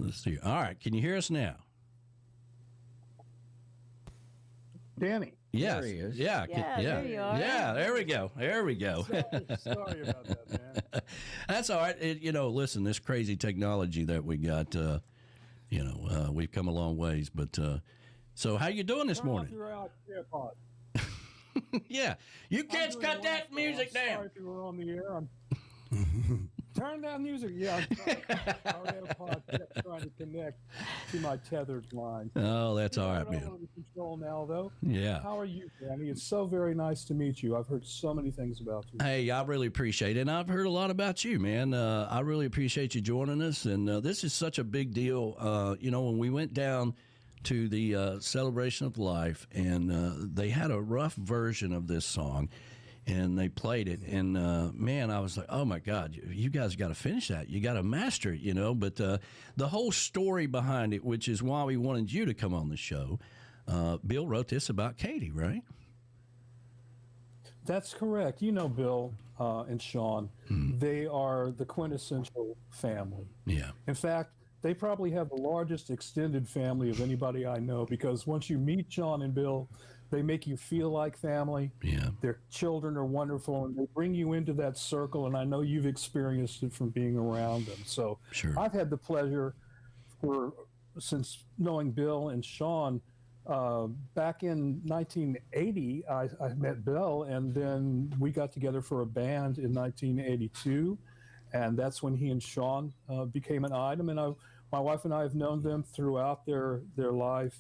Let's see. All right. Can you hear us now? Danny. Yes. There he is. Yeah. There you are. Yeah. There we go. Sorry about that, man. That's all right. Listen, this crazy technology that we got, we've come a long ways. But so how you doing this morning? Yeah. You kids cut that music down. Sorry if you were on the air. Turn that music. Yeah, our AirPod kept trying to connect to my tethered line. Oh, that's all right, man. Under control now, though. Yeah. How are you, Danny? It's so very nice to meet you. I've heard so many things about you. Hey, I really appreciate it. And I've heard a lot about you, man. I really appreciate you joining us. And this is such a big deal. When we went down to the Celebration of Life, and they had a rough version of this song, and they played it, and man, I was like, oh my God, you guys got to finish that. You got to master it, But the whole story behind it, which is why we wanted you to come on the show, Bill wrote this about Katie, right? That's correct. Bill and Sean, they are the quintessential family. Yeah. In fact, they probably have the largest extended family of anybody I know, because once you meet Sean and Bill, they make you feel like family. Yeah. Their children are wonderful, and they bring you into that circle, and I know you've experienced it from being around them. So sure. I've had the pleasure since knowing Bill and Sean. Back in 1980, I met Bill, and then we got together for a band in 1982. And that's when he and Sean became an item. And my wife and I have known them throughout their life,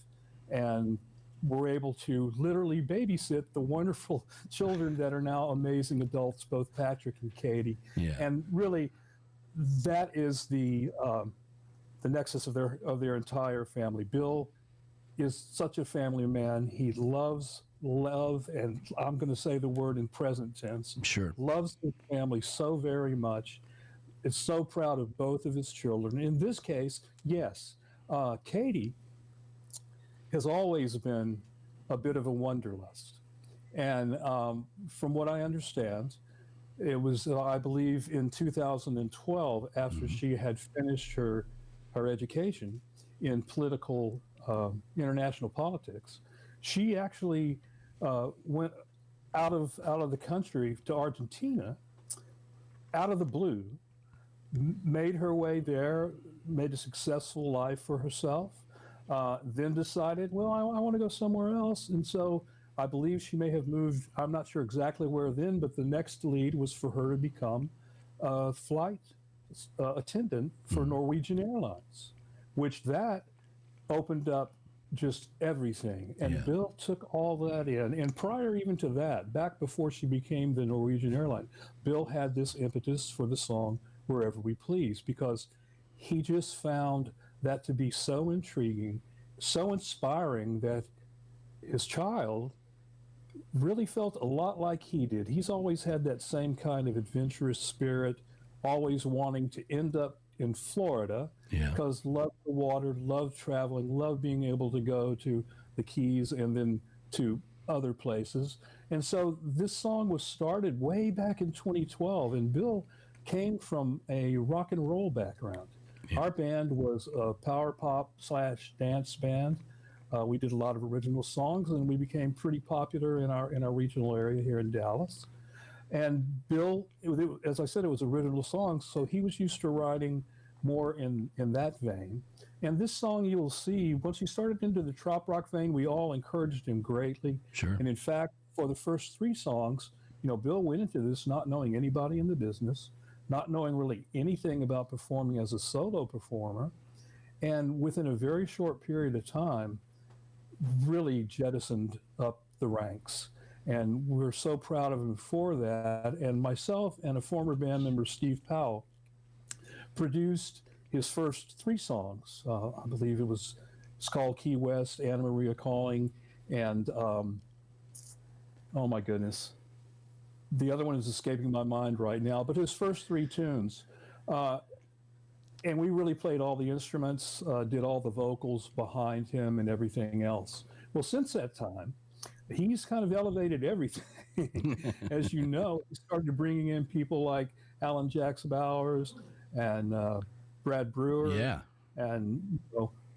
and were able to literally babysit the wonderful children that are now amazing adults, both Patrick and Katie. Yeah. And really, that is the nexus of their entire family. Bill is such a family man. He loves love, and I'm going to say the word in present tense. Sure. Loves his family so very much. Is so proud of both of his children. In this case, yes, Katie has always been a bit of a wanderlust. And from what I understand, it was, I believe, in 2012, after she had finished her education in international politics, she actually went out of the country to Argentina, out of the blue, made her way there, made a successful life for herself, then decided, well, I want to go somewhere else. And so I believe she may have moved, I'm not sure exactly where then, but the next lead was for her to become a flight attendant for Norwegian Airlines, which that opened up just everything. And Yeah. Bill took all that in. And prior even to that, back before she became the Norwegian airline, Bill had this impetus for the song Wherever We Please, because he just found that to be so intriguing, so inspiring, that his child really felt a lot like he did. He's always had that same kind of adventurous spirit, always wanting to end up in Florida, because loved the water, loved traveling, loved being able to go to the Keys and then to other places. And so this song was started way back in 2012, and Bill came from a rock and roll background. Yeah. Our band was a power pop / dance band. We did a lot of original songs, and we became pretty popular in our regional area here in Dallas. And Bill, as I said, it was original songs, so he was used to writing more in that vein. And this song, you'll see, once he started into the trop rock vein, we all encouraged him greatly. Sure. And in fact, for the first 3 songs, Bill went into this not knowing anybody in the business, not knowing really anything about performing as a solo performer, and within a very short period of time, really jettisoned up the ranks. And we're so proud of him for that. And myself and a former band member, Steve Powell, produced his first 3 songs. I believe it's called Key West, Anna Maria Calling, and oh my goodness, the other one is escaping my mind right now, but his first 3 tunes. And we really played all the instruments, did all the vocals behind him and everything else. Well, since that time, he's kind of elevated everything. As you know, he started bringing in people like Alan Jax Bowers and Brad Brewer. Yeah. and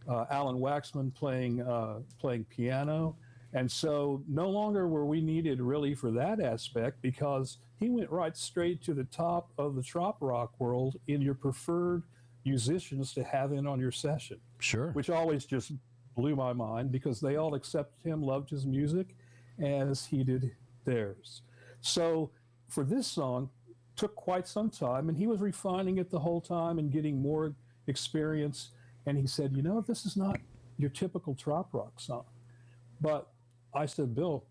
Alan Waxman playing piano. And so no longer were we needed really for that aspect, because he went right straight to the top of the trop rock world in your preferred musicians to have in on your session. Sure. Which always just blew my mind, because they all accepted him, loved his music, as he did theirs. So for this song, took quite some time, and he was refining it the whole time and getting more experience. And he said, this is not your typical trop rock song. But I said, Bill,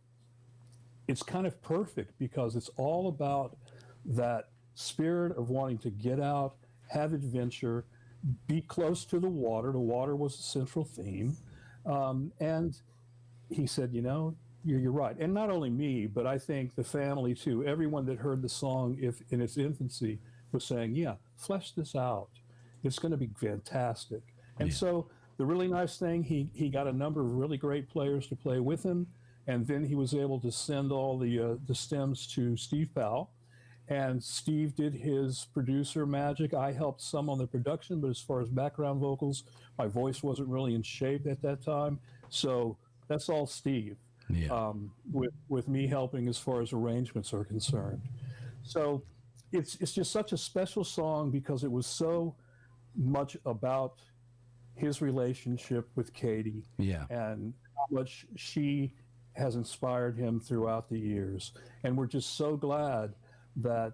it's kind of perfect, because it's all about that spirit of wanting to get out, have adventure, be close to the water. The water was the central theme. And he said, you're right. And not only me, but I think the family too. Everyone that heard the song in its infancy was saying, yeah, flesh this out. It's going to be fantastic. And so the really nice thing, he got a number of really great players to play with him. And then he was able to send all the stems to Steve Powell. And Steve did his producer magic. I helped some on the production, but as far as background vocals, my voice wasn't really in shape at that time. So that's all Steve, with me helping as far as arrangements are concerned. So it's just such a special song, because it was so much about his relationship with Katie, and how much she has inspired him throughout the years. And we're just so glad that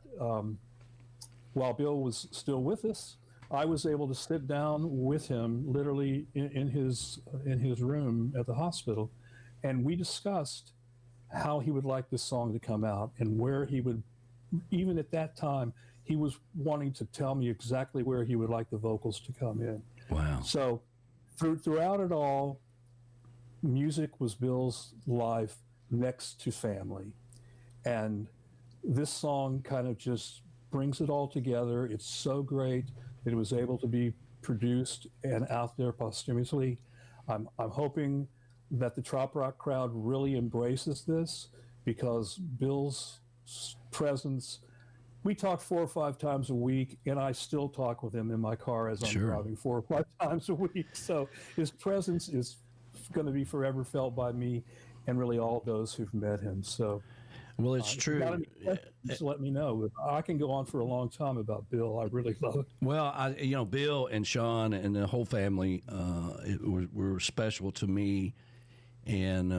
while Bill was still with us, I was able to sit down with him literally in his room at the hospital, and we discussed how he would like this song to come out, and where he would, even at that time, he was wanting to tell me exactly where he would like the vocals to come in. Wow. So throughout it all, music was Bill's life next to family. And this song kind of just brings it all together. It's so great that it was able to be produced and out there posthumously. I'm hoping that the trop rock crowd really embraces this, because Bill's presence, we talk 4 or 5 times a week, and I still talk with him in my car as I'm driving 4 or 5 times a week. So his presence is going to be forever felt by me and really all those who've met him. So, well, it's true. Just let me know. I can go on for a long time about Bill. I really love it. Well, Bill and Sean and the whole family were special to me, and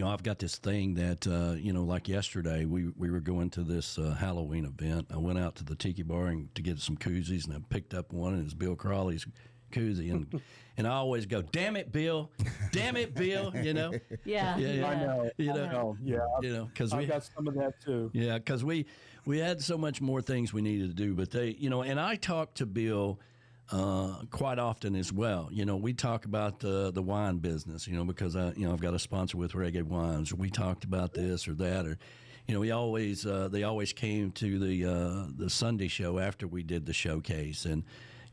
I've got this thing that like yesterday we were going to this Halloween event. I went out to the Tiki Bar to get some koozies, and I picked up one, and it's Bill Crowley's koozie, and I always go, damn it, Bill, Yeah. I know. Yeah. Because I got some of that too. Yeah, because we had so much more things we needed to do, but they, and I talked to Bill quite often as well. We talk about the wine business, because I've got a sponsor with Reggae Wines. We talked about this or that, or we always they always came to the Sunday show after we did the showcase, and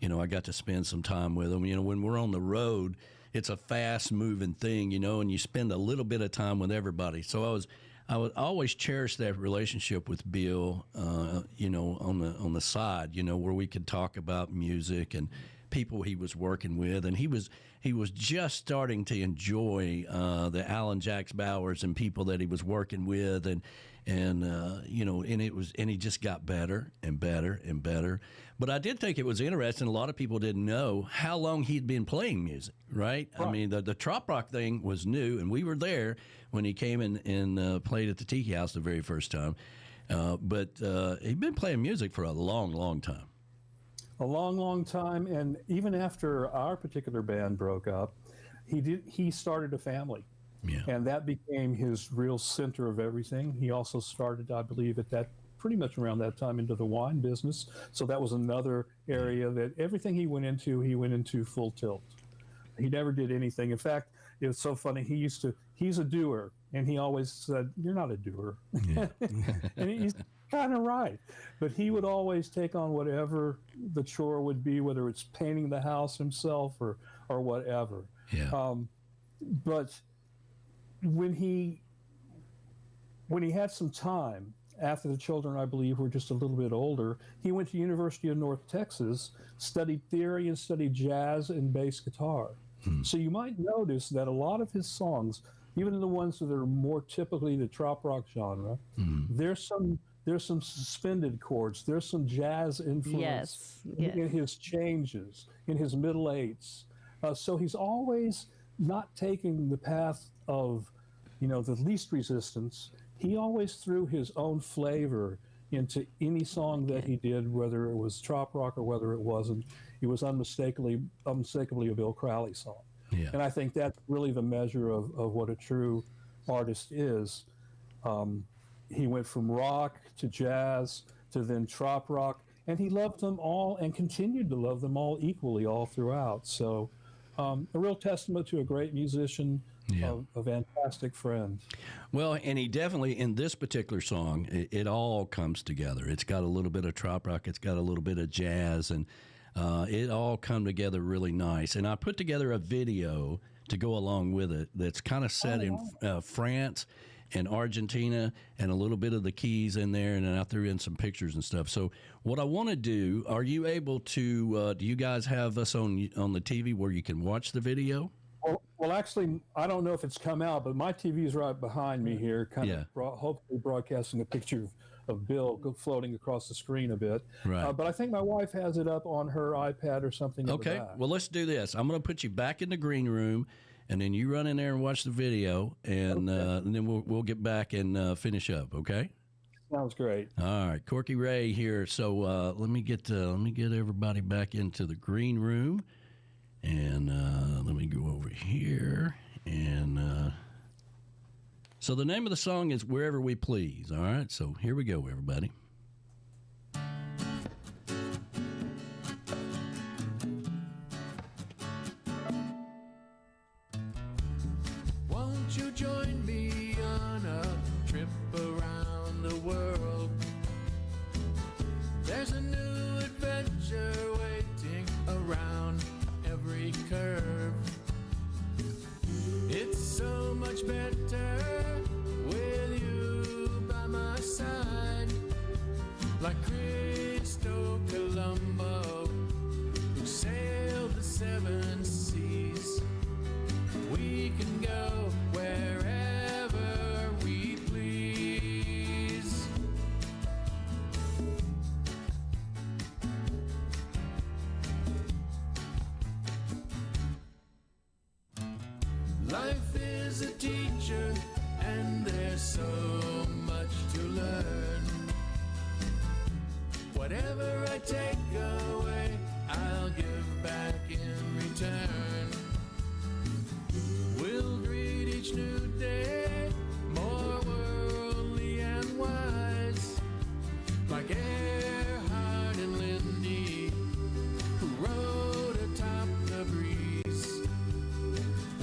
I got to spend some time with them. When we're on the road, it's a fast moving thing, and you spend a little bit of time with everybody. So I would always cherish that relationship with Bill, on the side, where we could talk about music and people he was working with, and he was just starting to enjoy the Alan Jacks Bowers and people that he was working with, and he just got better and better and better. But I did think it was interesting. A lot of people didn't know how long he'd been playing music, right? I mean, the trop rock thing was new, and we were there when he came in and played at the Tiki House the very first time. But he'd been playing music for a long, long time. A long, long time. And even after our particular band broke up, he started a family. Yeah. And that became his real center of everything. He also started, I believe, pretty much around that time into the wine business. So that was another area that everything he went into full tilt. He never did anything. In fact, it was so funny. He's a doer, and he always said, "You're not a doer." Yeah. And he's kind of right. But he would always take on whatever the chore would be, whether it's painting the house himself or whatever. Yeah. But when he had some time, after the children, I believe, were just a little bit older, he went to University of North Texas, studied theory and studied jazz and bass guitar. So you might notice that a lot of his songs, even the ones that are more typically the trop rock genre, there's some suspended chords, there's some jazz influence in his changes, in his middle eights. So he's always not taking the path of, the least resistance. He always threw his own flavor into any song that he did, whether it was trop rock or whether it wasn't. It was unmistakably a Bill Crowley song. Yeah. And I think that's really the measure of what a true artist is. He went from rock to jazz to then trop rock, and he loved them all and continued to love them all equally all throughout. So a real testament to a great musician, a fantastic friend. Well, and he definitely, in this particular song, it all comes together. It's got a little bit of trop rock, it's got a little bit of jazz, and it all come together really nice. And I put together a video to go along with it that's kind of set in France and Argentina, and a little bit of the keys in there, and then I threw in some pictures and stuff. So what I want to do, are you able to, do you guys have us on the TV where you can watch the video? Well, actually, I don't know if it's come out, but my TV is right behind me here, hopefully broadcasting a picture of Bill floating across the screen a bit. Right. But I think my wife has it up on her iPad or something. Okay. Well, let's do this. I'm going to put you back in the green room, and then you run in there and watch the video, and then we'll get back and finish up. Okay. Sounds great. All right, Corky Ray here. So let me get everybody back into the green room, and let me go over here. And so the name of the song is "Wherever We Please." All right. So here we go, everybody. Won't you join me on a trip around the world? There's a new adventure waiting around every curve. It's so much better with you by my side, like Christo Colombo, who sailed the seven seas. We can go wherever we please. Life is a teacher, and there's so much to learn. Whatever I take away, I'll give back in return. We'll greet each new day more worldly and wise, like Earhart and Lindy, who rode atop the breeze.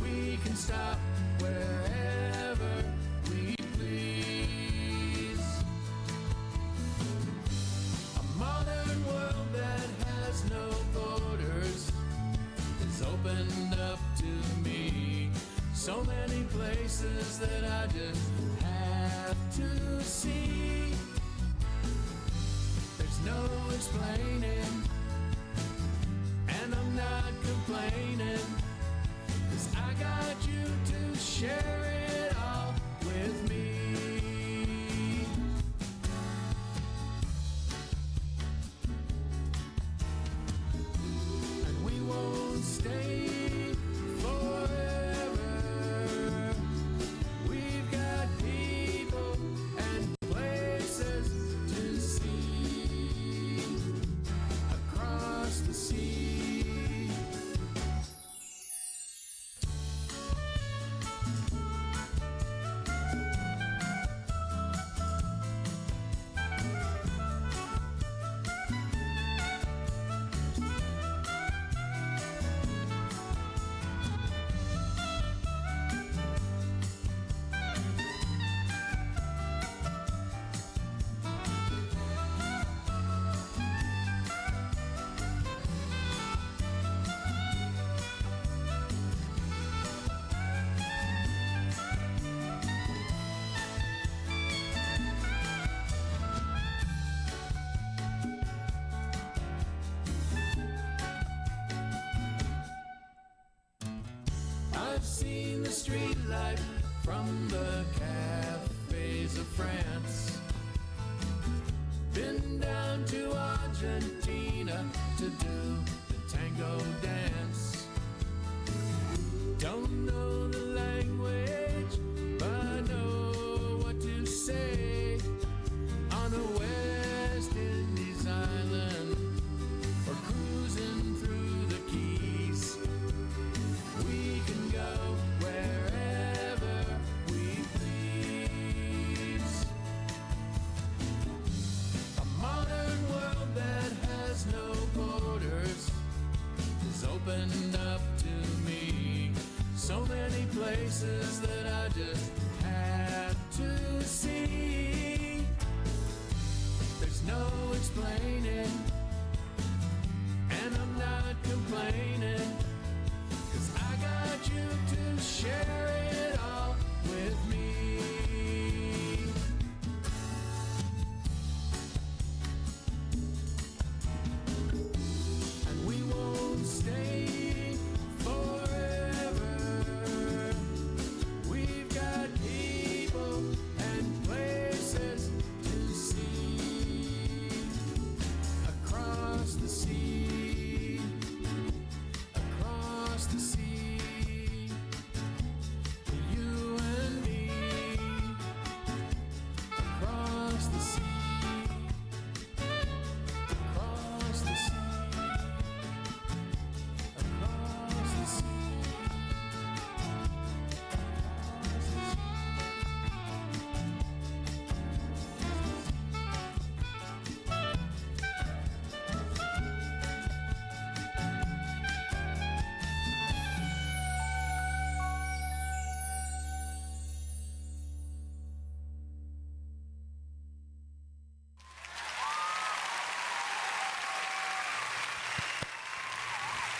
We can stop wherever we please. A modern world that has no borders is opened up to me. So many places that I just have to see. There's no explaining, and I'm not complaining, 'cause I got you to share it all with me. And we won't stay forever. We've got people and places to see across the sea. I've seen the street life from the cafes of France. Been down to Argentina to do the tango dance. Don't know the language, but I know what to say on a West Indies island or cruising through the Keys. We can go wherever we please. A modern world that has no borders is opened up to me. So many places that I just have to see. There's no explaining, and I'm not complaining, 'cause I got you to share it all with me. And we won't stay forever. We've got people and places to see across the sea, across the sea, you and me, across the sea, across the sea, across the sea.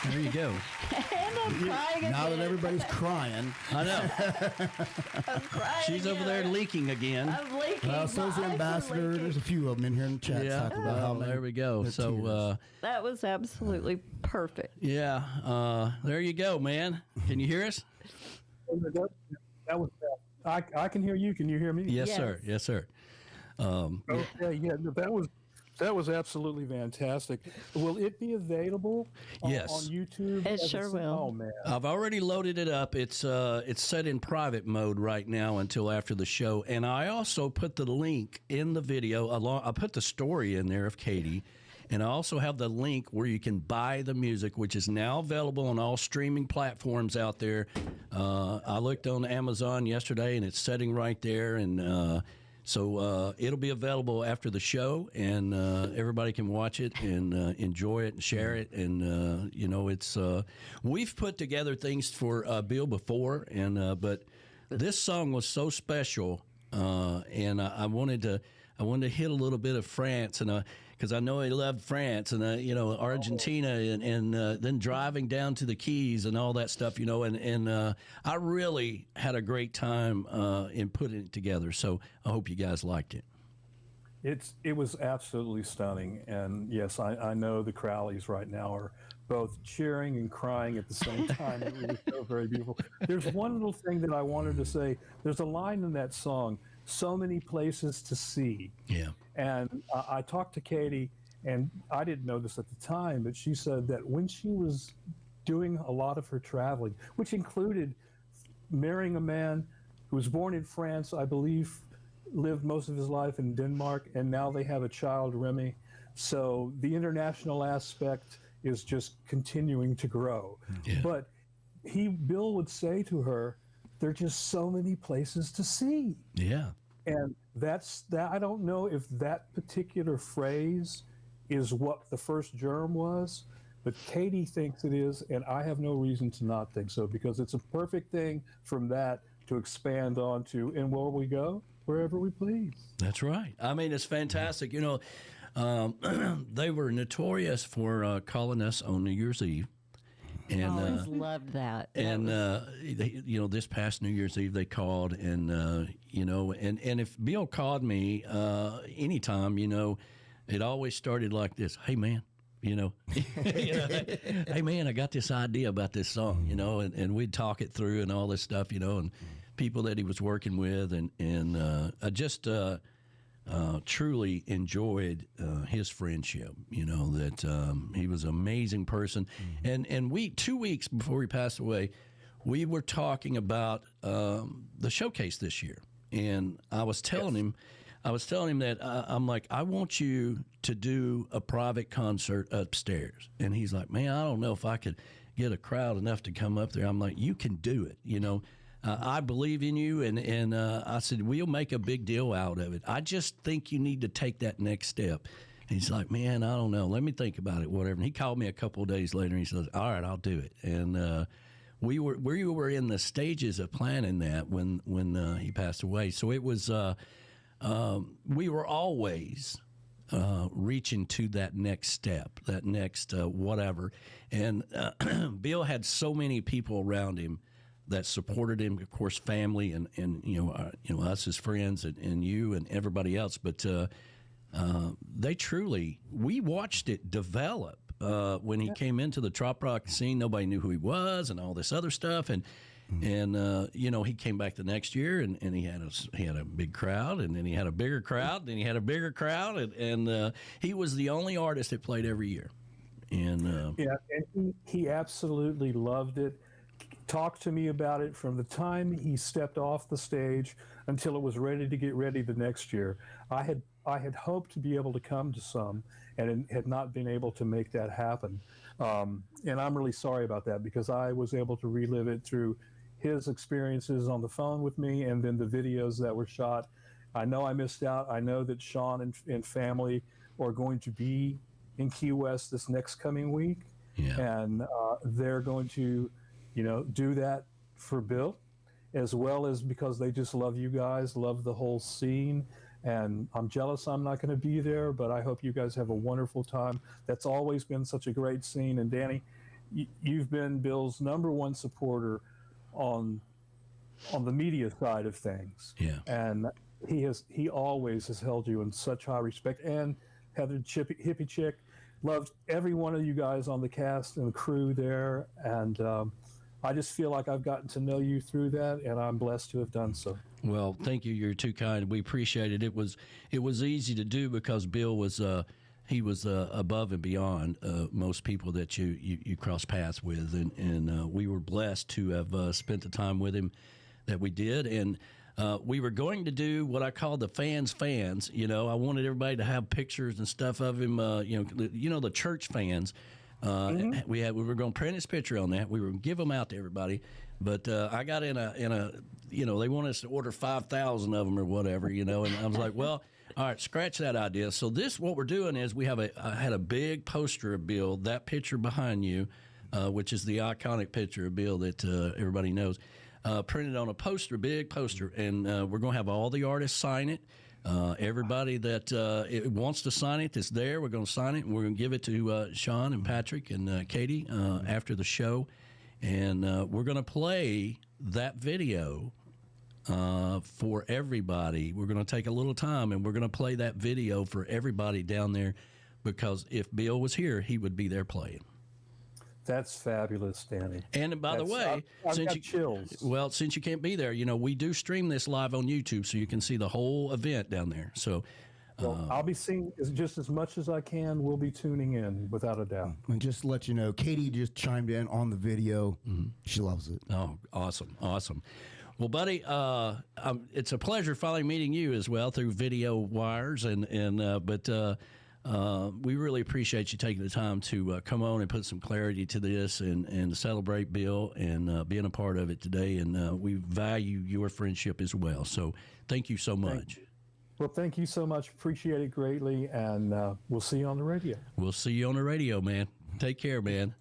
There you go. And I'm crying Now again. that everybody's crying, I know. I'm crying She's over there again. leaking again. I'm leaking. well, so's the My eyes are ambassador. leaking. There's a few of them in here in the chat Yeah. talking about how There we go. their So, tears. That was absolutely perfect. yeah. There you go, man. Can you hear us? That was I can hear you. Can you hear me? Yes, Yes. sir. Yes, sir. Okay, yeah, no, that was absolutely fantastic. Will it be available Yes. on YouTube? It as sure a- will. Oh man, I've already loaded it up. It's set in private mode right now until after the show, and I also put the link in the video. I put the story in there of Katie, and I also have the link where you can buy the music, which is now available on all streaming platforms out there. I looked on Amazon yesterday, and it's sitting right there, and so it'll be available after the show, and everybody can watch it and enjoy it and share it. And it's we've put together things for Bill before, and but this song was so special, and I wanted to hit a little bit of France, and because I know he loved France and Argentina, and then driving down to the Keys and all that stuff, and I really had a great time in putting it together. So I hope you guys liked it. it was absolutely stunning, and yes, I know the Crowleys right now are both cheering and crying at the same time. It was so very beautiful. There's one little thing that I wanted to say. There's a line in that song, "So many places to see." Yeah. And I talked to Katie, and I didn't know this at the time, but she said that when she was doing a lot of her traveling, which included marrying a man who was born in France, I believe, lived most of his life in Denmark, and now they have a child, Remy. So the international aspect is just continuing to grow. Yeah. But Bill would say to her, there are just so many places to see. Yeah. And that's that. I don't know if that particular phrase is what the first germ was, but Katie thinks it is, and I have no reason to not think so, because it's a perfect thing from that to expand onto, and where we go, wherever we please. That's right. I mean, it's fantastic. They were notorious for calling us on New Year's Eve. And Always loved that. and this past New Year's Eve they called, and and if Bill called me anytime, it always started like this: "Hey man, you know. Hey, man, I got this idea about this song, you know, and we'd talk it through and all this stuff, you know, and people that he was working with. And I just truly enjoyed his friendship, you know, that he was an amazing person. And 2 weeks before he passed away, we were talking about the showcase this year. And I was telling him that I'm like, I want you to do a private concert upstairs. And he's like, man, I don't know if I could get a crowd enough to come up there. I'm like, you can do it. You know, I believe in you. And I said, we'll make a big deal out of it. I just think you need to take that next step. And he's like, man, I don't know. Let me think about it, whatever. And he called me a couple of days later and he says, all right, I'll do it. And we were in the stages of planning that when he passed away. So it was we were always reaching to that next step, that next whatever. And Bill had so many people around him that supported him, of course, family and you know us as friends and you and everybody else. But they truly, we watched it develop. When he came into the trop rock scene, nobody knew who he was and all this other stuff. And you know, he came back the next year and he had a big crowd, and then he had a bigger crowd, and then he had a bigger crowd, and he was the only artist that played every year. And yeah, and he absolutely loved it. Talked to me about it from the time he stepped off the stage until it was ready to get ready the next year. I had hoped to be able to come to some, and had not been able to make that happen. And I'm really sorry about that, because I was able to relive it through his experiences on the phone with me, and then the videos that were shot. I know I missed out. I know that Sean and family are going to be in Key West this next coming week. Yeah. And they're going to, you know, do that for Bill, as well as because they just love you guys, love the whole scene. And I'm jealous I'm not going to be there, but I hope you guys have a wonderful time. That's always been such a great scene. And Danny, you've been Bill's #1 supporter on the media side of things. Yeah. And he always has held you in such high respect. And Heather Hippie Chick loved every one of you guys on the cast and the crew there. And I just feel like I've gotten to know you through that, and I'm blessed to have done so. Well, thank you. You're too kind. We appreciate it. It was easy to do because Bill was he was above and beyond most people that you cross paths with, and we were blessed to have spent the time with him that we did. And we were going to do what I call the fans. You know, I wanted everybody to have pictures and stuff of him. You know, the church fans. We were going to print his picture on that. We were going to give them out to everybody, but I got in a you know, they wanted us to order 5,000 of them or whatever, you know, and I was like, well, all right, scratch that idea. So what we're doing is I had a big poster of Bill, that picture behind you, which is the iconic picture of Bill that everybody knows, printed on a poster, big poster, and we're going to have all the artists sign it. Everybody that wants to sign it that's there, we're going to sign it, and we're going to give it to Sean and Patrick and Katie after the show. And we're going to play that video for everybody. We're going to take a little time, and we're going to play that video for everybody down there, because if Bill was here, he would be there playing. That's fabulous, Danny. And by the way, I've got chills. Well, since you can't be there, you know, we do stream this live on YouTube, so you can see the whole event down there. So Well, I'll be seeing just as much as I can. We'll be tuning in, without a doubt. And just to let you know, Katie just chimed in on the video. She loves it. Oh, awesome. Well, buddy, it's a pleasure finally meeting you as well through video wires, but we really appreciate you taking the time to come on and put some clarity to this and to celebrate Bill and being a part of it today. And we value your friendship as well. So thank you so much. Well, thank you so much. Appreciate it greatly. And we'll see you on the radio. We'll see you on the radio, man. Take care, man.